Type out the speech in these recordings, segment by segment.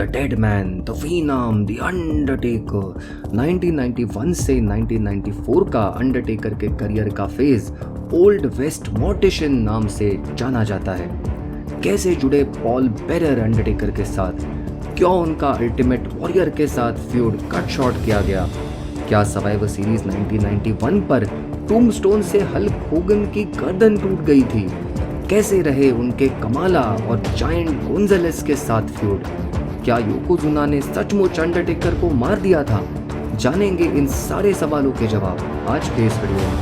The dead man, the phenom, the Undertaker. 1991 से 1994 का Undertaker के करियर का फेज ओल्ड वेस्ट मोर्टिशियन नाम से जाना जाता है। कैसे जुड़े पॉल बेरर अंडरटेकर के साथ? क्यों उनका अल्टीमेट वॉरियर के साथ फ्यूड कट शॉर्ट किया गया? क्या सर्वाइवर सीरीज 1991 पर टूम्बस्टोन से हल्क होगन की गर्दन टूट गई थी? कैसे रहे उनके कमाला और जायंट गोंजालेस के साथ फ्यूड? क्या योकोजुना ने सचमुच अंडरटेकर को मार दिया था? जानेंगे इन सारे सवालों के जवाब आज के इस वीडियो में।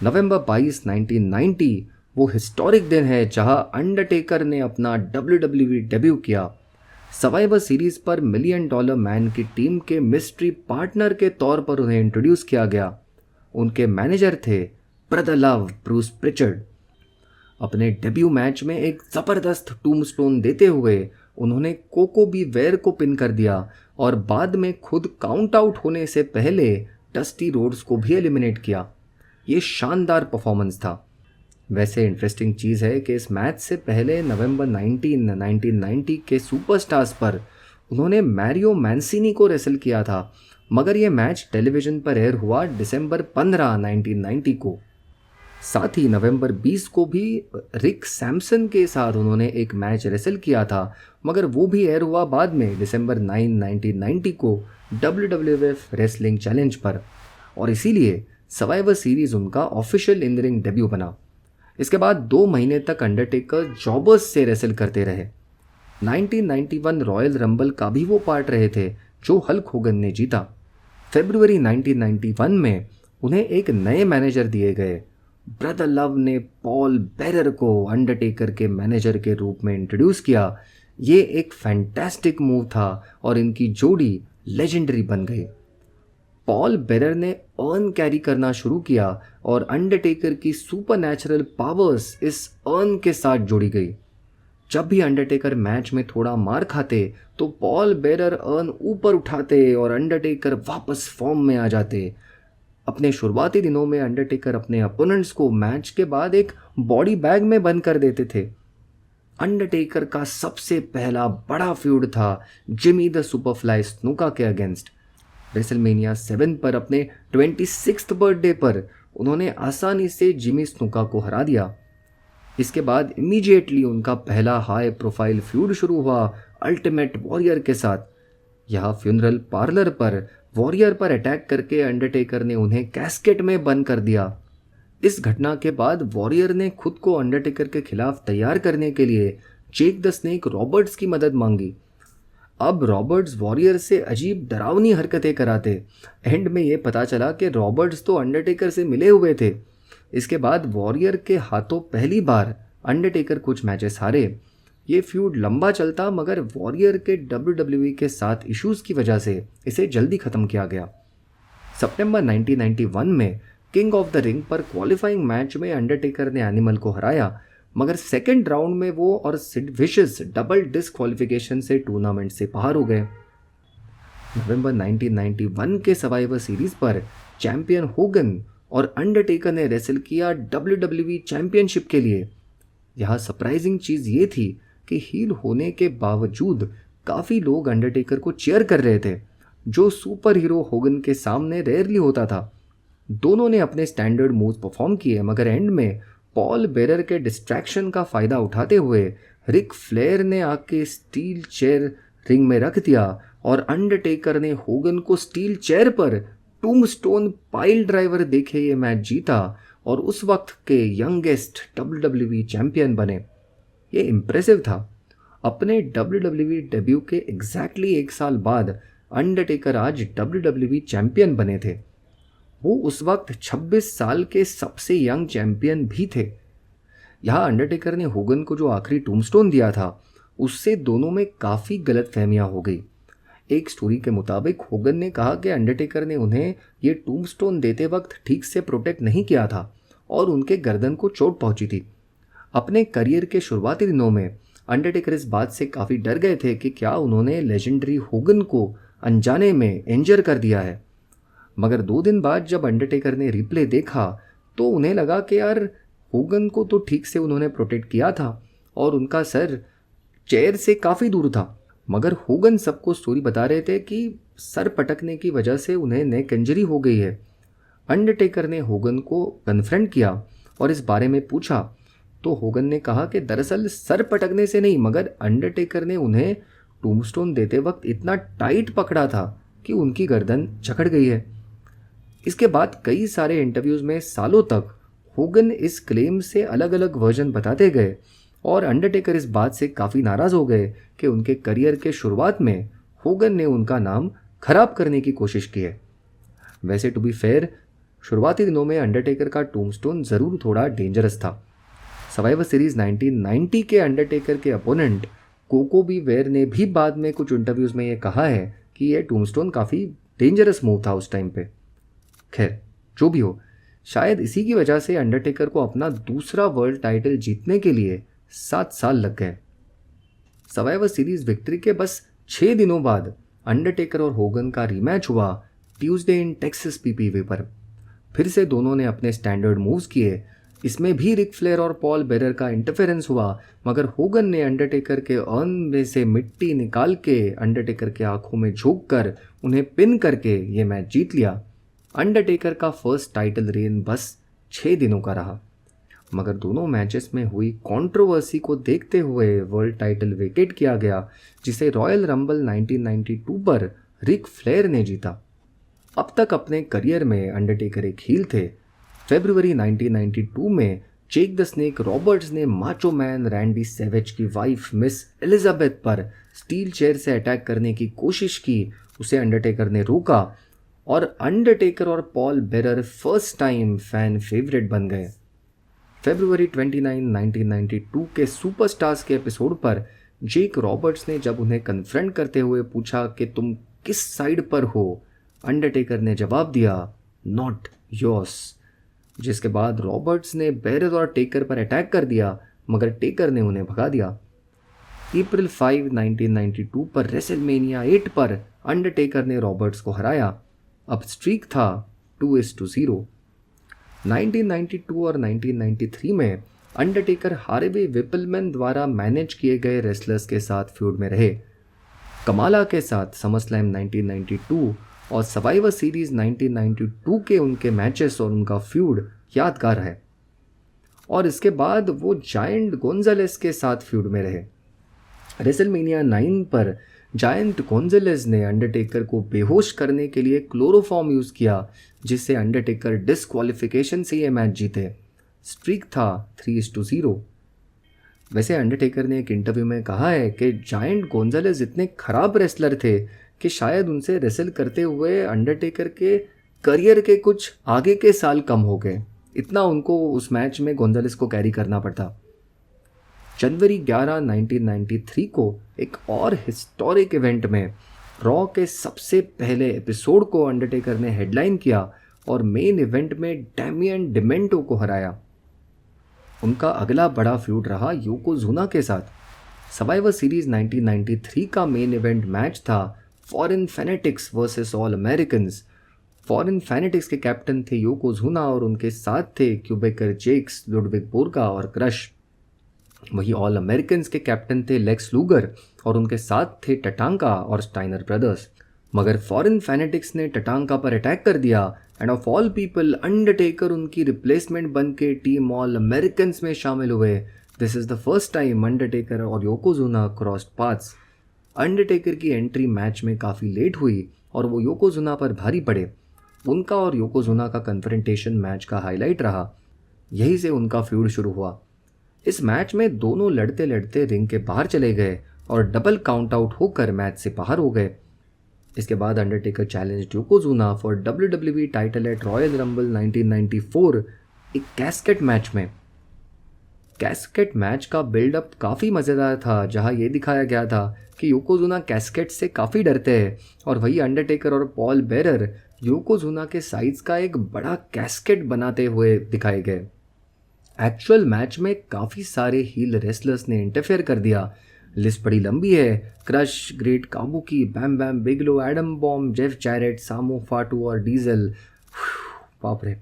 नवंबर 22, 1990 वो हिस्टोरिक दिन है जहां अंडरटेकर ने अपना WWE डेब्यू किया। सर्वाइवर सीरीज पर $1 मिलियन मैन की टीम के मिस्ट्री पार्टनर के तौर पर उन्हें इंट्रोड्यूस किया गया। उनके मैनेजर थे ब्रदर लव ब्रूस प्रिचर्ड। अपने डेब्यू मैच में एक जबरदस्त टूम्बस्टोन देते हुए उन्होंने कोको बी वेयर को पिन कर दिया और बाद में खुद काउंट आउट होने से पहले डस्टी रोड्स को भी एलिमिनेट किया। ये शानदार परफॉर्मेंस था। वैसे इंटरेस्टिंग चीज़ है कि इस मैच से पहले नवंबर 19, 1990 के सुपरस्टार्स पर उन्होंने मैरियो मैंसिनी को रेसल किया था, मगर ये मैच टेलीविज़न पर एयर हुआ दिसंबर 15, 1990 को। साथ ही नवंबर 20 को भी रिक सैमसन के साथ उन्होंने एक मैच रेसल किया था, मगर वो भी एयर हुआ बाद में दिसंबर 9, 1990 को WWF रेसलिंग चैलेंज पर, और इसीलिए सर्वाइवर सीरीज उनका ऑफिशियल इन रिंग डेब्यू बना। इसके बाद 2 महीने तक अंडरटेकर जॉबर्स से रेसल करते रहे। 1991 रॉयल रंबल का भी वो पार्ट रहे थे जो हल्क होगन ने जीता। फरवरी 1991 में उन्हें एक नए मैनेजर दिए गए। ब्रदर लव ने पॉल बेरर को अंडरटेकर के मैनेजर के रूप में इंट्रोड्यूस किया। ये एक फैंटास्टिक मूव था और इनकी जोड़ी लेजेंडरी बन गई। पॉल बेरर ने अर्न कैरी करना शुरू किया और अंडरटेकर की सुपरनैचुरल पावर्स इस अर्न के साथ जुड़ी गई। जब भी अंडरटेकर मैच में थोड़ा मार खाते तो पॉल बेरर अर्न ऊपर उठाते और अंडरटेकर वापस फॉर्म में आ जाते। अपने शुरुआती दिनों में अंडरटेकर अपने अपोनेंट्स को मैच के बाद एक बॉडी बैग में बंद कर देते थे। अंडरटेकर का सबसे पहला बड़ा फ्यूड था जिमी द सुपरफ्लाई स्नूका के अगेंस्ट। रेसलमेनिया 7 पर अपने 26th बर्थडे पर उन्होंने आसानी से जिमी स्नूका को हरा दिया। इसके बाद इमीडिएटली उनका पहला हाई प्रोफाइल फ्यूड शुरू हुआ अल्टीमेट वॉरियर के साथ। यहाँ फ्यूनरल पार्लर पर वॉरियर पर अटैक करके अंडरटेकर ने उन्हें कैस्केट में बंद कर दिया। इस घटना के बाद वॉरियर ने खुद को अंडरटेकर के खिलाफ तैयार करने के लिए जेक द स्नेक रॉबर्ट्स की मदद मांगी। अब रॉबर्ट्स वॉरियर से अजीब डरावनी हरकतें कराते। एंड में ये पता चला कि रॉबर्ट्स तो अंडरटेकर से मिले हुए थे। इसके बाद वॉरियर के हाथों पहली बार अंडरटेकर कुछ मैचेस हारे। ये फ्यूड लंबा चलता, मगर वॉरियर के WWE के साथ इश्यूज की वजह से इसे जल्दी ख़त्म किया गया। सितंबर 1991 में किंग ऑफ द रिंग पर क्वालिफाइंग मैच में अंडरटेकर ने एनिमल को हराया, मगर सेकेंड राउंड में वो और सिड विशियस डबल डिस्क्वालिफिकेशन से टूर्नामेंट से बाहर हो गए। नवंबर 1991 के सर्वाइवर सीरीज पर चैंपियन होगन और अंडरटेकर ने रेसल किया WWE चैंपियनशिप के लिए। यहाँ सरप्राइजिंग चीज़ ये थी कि हील होने के बावजूद काफ़ी लोग अंडरटेकर को चीयर कर रहे थे, जो सुपर हीरो होगन के सामने रेयरली होता था। दोनों ने अपने स्टैंडर्ड मूव्स परफॉर्म किए, मगर एंड में पॉल बेरर के डिस्ट्रैक्शन का फ़ायदा उठाते हुए रिक फ्लेयर ने आके स्टील चेयर रिंग में रख दिया और अंडरटेकर ने होगन को स्टील चेयर पर टूम्बस्टोन पाइल ड्राइवर देखे ये मैच जीता और उस वक्त के यंगेस्ट WWE चैंपियन बने। ये इम्प्रेसिव था। अपने WWE डेब्यू के एग्जैक्टली 1 साल बाद अंडरटेकर आज WWE चैंपियन बने थे। वो उस वक्त 26 साल के सबसे यंग चैंपियन भी थे। यहाँ अंडरटेकर ने होगन को जो आखिरी टूम्बस्टोन दिया था उससे दोनों में काफ़ी गलतफहमियां हो गई। एक स्टोरी के मुताबिक होगन ने कहा कि अंडरटेकर ने उन्हें ये टूम्बस्टोन देते वक्त ठीक से प्रोटेक्ट नहीं किया था और उनके गर्दन को चोट पहुंची थी। अपने करियर के शुरुआती दिनों में अंडरटेकर इस बात से काफ़ी डर गए थे कि क्या उन्होंने लेजेंडरी होगन को अनजाने में इंजर कर दिया है। मगर 2 दिन बाद जब अंडरटेकर ने रिप्ले देखा तो उन्हें लगा कि यार होगन को तो ठीक से उन्होंने प्रोटेक्ट किया था और उनका सर चेयर से काफ़ी दूर था, मगर होगन सबको स्टोरी बता रहे थे कि सर पटकने की वजह से उन्हें नेक इंजरी हो गई है। अंडरटेकर ने होगन को कन्फ्रंट किया और इस बारे में पूछा तो होगन ने कहा कि दरअसल सर पटकने से नहीं, मगर अंडरटेकर ने उन्हें टूम्बस्टोन देते वक्त इतना टाइट पकड़ा था कि उनकी गर्दन जकड़ गई है। इसके बाद कई सारे इंटरव्यूज़ में सालों तक होगन इस क्लेम से अलग अलग वर्जन बताते गए और अंडरटेकर इस बात से काफ़ी नाराज़ हो गए कि उनके करियर के शुरुआत में होगन ने उनका नाम खराब करने की कोशिश की है। वैसे टू बी फेयर, शुरुआती दिनों में अंडरटेकर का टूम्बस्टोन ज़रूर थोड़ा डेंजरस था। सर्वाइवर सीरीज़ 1990 के अंडरटेकर के अपोनेंट कोको बी वेयर ने भी बाद में कुछ इंटरव्यूज़ में ये कहा है कि यह टूम्बस्टोन काफ़ी डेंजरस मूव था उस टाइम पे। खैर, जो भी हो, शायद इसी की वजह से अंडरटेकर को अपना दूसरा वर्ल्ड टाइटल जीतने के लिए 7 साल लग गए। सर्वाइवर सीरीज विक्ट्री के बस 6 दिनों बाद अंडरटेकर और होगन का रीमैच हुआ ट्यूसडे इन टेक्सास पीपीवी पर। फिर से दोनों ने अपने स्टैंडर्ड मूव्स किए। इसमें भी रिक फ्लेयर और पॉल बेरर का इंटरफेरेंस हुआ, मगर होगन ने अंडरटेकर के अर्न में से मिट्टी निकाल के अंडरटेकर के आंखों में झोंक कर उन्हें पिन करके ये मैच जीत लिया। अंडरटेकर का फर्स्ट टाइटल रेन बस 6 दिनों का रहा, मगर दोनों मैचेस में हुई कंट्रोवर्सी को देखते हुए वर्ल्ड टाइटल वेकेट किया गया, जिसे रॉयल रंबल 1992 पर रिक फ्लेयर ने जीता। अब तक अपने करियर में अंडरटेकर एक हील थे। फरवरी 1992 में जेक द स्नेक रॉबर्ट्स ने माचो मैन रैंडी सेवेज की वाइफ मिस एलिजाबेथ पर स्टील चेयर से अटैक करने की कोशिश की। उसे अंडरटेकर ने रोका और अंडरटेकर और Paul bearer first time fan favourite बन गए। फरवरी 29, 1992 के सुपरस्टार्स के एपिसोड पर जेक रॉबर्ट्स ने जब उन्हें कन्फ्रंट करते हुए पूछा कि तुम किस साइड पर हो, अंडरटेकर ने जवाब दिया नॉट योर्स, जिसके बाद रॉबर्ट्स ने बेरर और टेकर पर अटैक कर दिया, मगर टेकर ने उन्हें भगा दिया। अप्रैल 5, 1992 पर रेसलमेनिया 8 पर अंडरटेकर ने रॉबर्ट्स को हराया। अब स्ट्रीक था 2-0। 1992 और 1993 में अंडरटेकर हार्वे विपलमैन द्वारा मैनेज किए गए रेसलर्स के साथ फ्यूड में रहे। कमाला के साथ समरस्लैम 1992 और सर्वाइवर सीरीज 1992 के उनके मैचेस और उनका फ्यूड यादगार है। और इसके बाद वो जायंट गोंजालेस के साथ फ्यूड में रहे। रेसलमेनिया 9 पर जायंट गोंजालेस ने अंडरटेकर को बेहोश करने के लिए क्लोरोफॉर्म यूज़ किया, जिससे अंडरटेकर डिस्क्वालिफिकेशन से ये मैच जीते। स्ट्रीक था 3-0। वैसे अंडरटेकर ने एक इंटरव्यू में कहा है कि जायंट गोंजालेस इतने खराब रेसलर थे कि शायद उनसे रेसल करते हुए अंडरटेकर के करियर के कुछ आगे के साल कम हो गए, इतना उनको उस मैच में गोंजालेस को कैरी करना पड़ता। जनवरी 11, 1993 को एक और हिस्टोरिक इवेंट में रॉ के सबसे पहले एपिसोड को अंडरटेकर ने हेडलाइन किया और मेन इवेंट में डैमियन डिमेंटो को हराया। उनका अगला बड़ा फ्यूड रहा योकोजुना के साथ। सर्वाइवर सीरीज 1993 का मेन इवेंट मैच था foreign fanatics versus all Americans. Foreign fanatics के कैप्टन थे योकोजुना और उनके साथ थे क्यूबेकर जेक्स, लुडविग बोर्गा और क्रश। वही ऑल अमेरिकन्स के कैप्टन थे लेक्स लूगर और उनके साथ थे टटांका और स्टाइनर ब्रदर्स। मगर फॉरेन फैनेटिक्स ने टटांका पर अटैक कर दिया end of all people Undertaker उनकी रिप्लेसमेंट बन के टीम ऑल अमेरिकन्स में शामिल हुए। This is the first time Undertaker और योकोजुना क्रॉस्ड पाथ्स। अंडरटेकर की एंट्री मैच में काफ़ी लेट हुई और वो योकोजुना पर भारी पड़े। उनका और योकोजुना का कन्फ्रंटेशन मैच का हाईलाइट रहा। यहीं से उनका फ्यूड शुरू हुआ। इस मैच में दोनों लड़ते लड़ते रिंग के बाहर चले गए और डबल काउंट आउट होकर मैच से बाहर हो गए। इसके बाद Undertaker challenged Yokozuna for WWE title at royal rumble 1994 एक कैस्केट मैच में। कैस्केट मैच का बिल्डअप काफ़ी मज़ेदार था, जहां ये दिखाया गया था कि योकोजुना कैस्केट से काफ़ी डरते हैं और वही अंडरटेकर और पॉल बेरर योकोजुना के साइज का एक बड़ा कैस्केट बनाते हुए दिखाए गए। एक्चुअल मैच में काफ़ी सारे हील रेसलर्स ने इंटरफेयर कर दिया। लिस्ट बड़ी लंबी है। Crush, Great Kabuki, Bam Bam Bigelow, Adam Bomb, Jeff Jarrett, Sam Fatu और डीजल। बाप रे,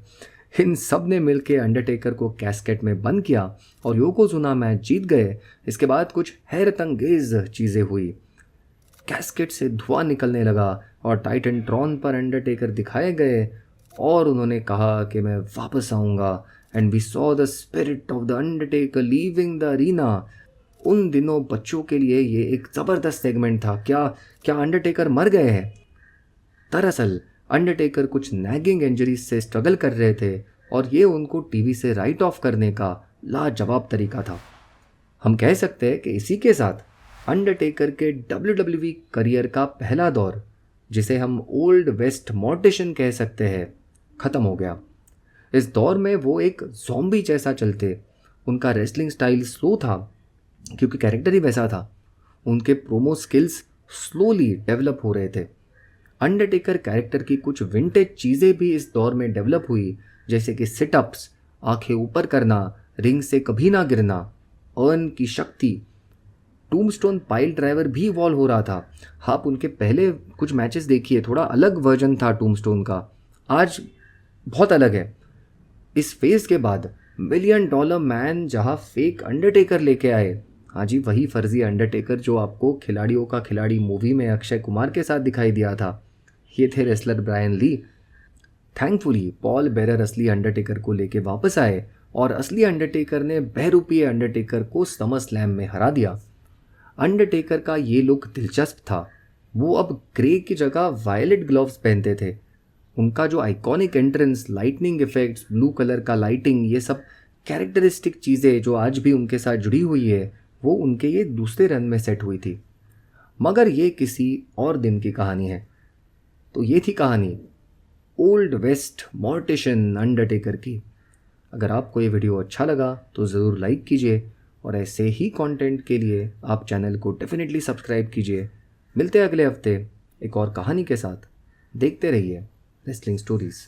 इन सब ने मिलकर अंडरटेकर को कैस्केट में बंद किया और योकोजुना मैच जीत गए। इसके बाद कुछ हैरतअंगेज चीज़ें हुई। कैस्केट से धुआं निकलने लगा और टाइटनट्रॉन पर अंडरटेकर दिखाए गए और उन्होंने कहा कि मैं वापस आऊँगा। And we saw the spirit of the Undertaker leaving the arena. उन दिनों बच्चों के लिए ये एक ज़बरदस्त सेगमेंट था। क्या अंडरटेकर मर गए हैं? दरअसल अंडरटेकर कुछ नैगिंग इंजरीज से स्ट्रगल कर रहे थे और ये उनको टीवी से राइट ऑफ करने का लाजवाब तरीका था। हम कह सकते हैं कि इसी के साथ अंडरटेकर के WWE करियर का पहला दौर, जिसे हम ओल्ड वेस्ट मॉर्टिशन कह सकते हैं, ख़त्म हो गया। इस दौर में वो एक ज़ॉम्बी जैसा चलते। उनका रेसलिंग स्टाइल स्लो था क्योंकि कैरेक्टर ही वैसा था। उनके प्रोमो स्किल्स स्लोली डेवलप हो रहे थे। अंडरटेकर कैरेक्टर की कुछ विंटेज चीज़ें भी इस दौर में डेवलप हुई, जैसे कि सिटअप्स, आंखें ऊपर करना, रिंग से कभी ना गिरना, अर्न की शक्ति। टूमस्टोन पाइल ड्राइवर भी इवॉल्व हो रहा था। आप उनके पहले कुछ मैचेस देखिए, थोड़ा अलग वर्जन था टूमस्टोन का, आज बहुत अलग है। इस फेज के बाद $1 मिलियन मैन जहां फेक अंडरटेकर लेके आए, हाँ जी वही फर्जी अंडरटेकर जो आपको खिलाड़ियों का खिलाड़ी मूवी में अक्षय कुमार के साथ दिखाई दिया था, ये थे रेसलर ब्रायन ली। थैंकफुली पॉल बेरर असली अंडरटेकर को लेके वापस आए और असली अंडरटेकर ने बहरूपीय अंडरटेकर को समर स्लैम में हरा दिया। अंडरटेकर का ये लुक दिलचस्प था। वो अब ग्रे की जगह वायलेट ग्लव्स पहनते थे। उनका जो iconic entrance, lightning effects, blue colour का लाइटिंग, ये सब कैरेक्टरिस्टिक चीज़ें जो आज भी उनके साथ जुड़ी हुई है, वो उनके ये दूसरे रन में सेट हुई थी। मगर ये किसी और दिन की कहानी है। तो ये थी कहानी ओल्ड वेस्ट मॉर्टिशन अंडरटेकर की। अगर आपको ये वीडियो अच्छा लगा तो ज़रूर लाइक कीजिए और ऐसे ही कंटेंट के लिए आप चैनल को डेफिनेटली सब्सक्राइब कीजिए। मिलते हैं अगले हफ्ते एक और कहानी के साथ। देखते रहिए रेसलिंग स्टोरीज़।